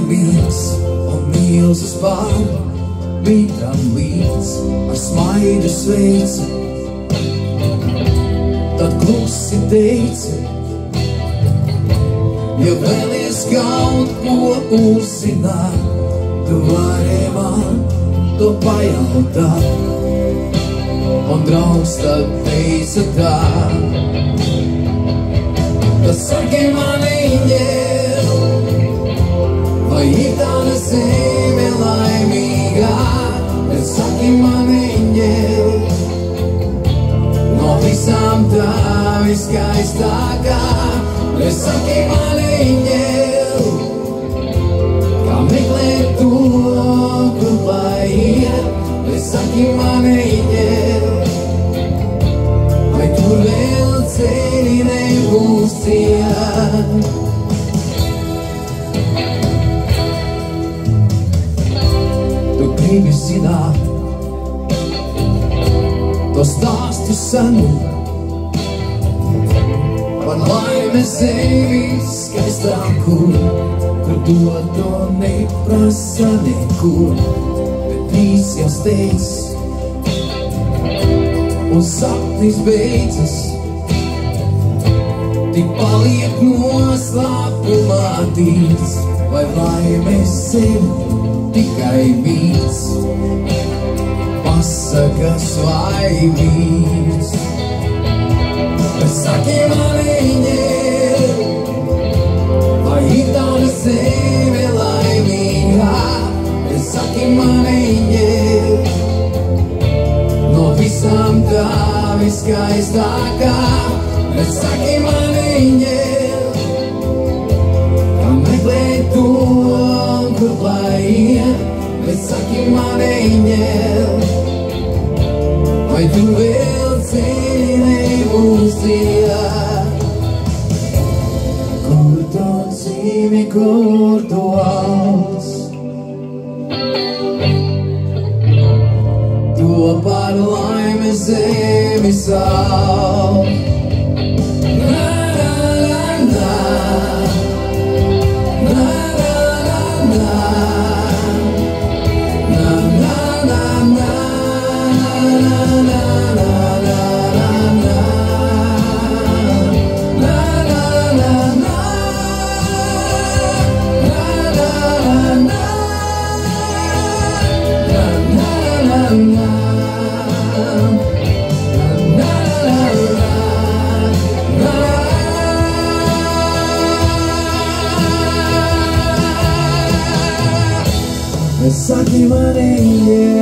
laimīgs un mīls uz pāri, mītam līdz ar smaidu sveici. Tad klusi teici, ja vēlies kaut ko uzzināt, tu vari man to pajautāt. Un draugs tad teica tā, tad saki man, eņģel, vai ir tāda zeme laimīgā? Tad saki man, eņģel, no visām tā viskaistākā. Tad saki man, eņģel, kā meklēt to, kur lai iet. Tad saki man, eņģel, vai tur vēl ceļi nebūs ciet. Tu gribi zināt to stāstu senu par laimes zemi skaistāku, kur dod to neprasa nekur, bet drīz jau steidz un sapnis beidzas. Tik paliek noslēpumā tīts, vai laimes sevi tikai mīts, pasakas vai mīts. Bet saki man, eņģel, vai ir tāda zeme laimīgā? Bet saki man, eņģel, no visām tā viskaistākā. Bet saki man, eņģel, kā meklēt to, kur lai iet. Bet saki man, eņģel, vai tur vēl ceļi nebūs ciet. Kur to dzīvi, kur to augs, to par laimes zemi sauc. Saki man, eņģel,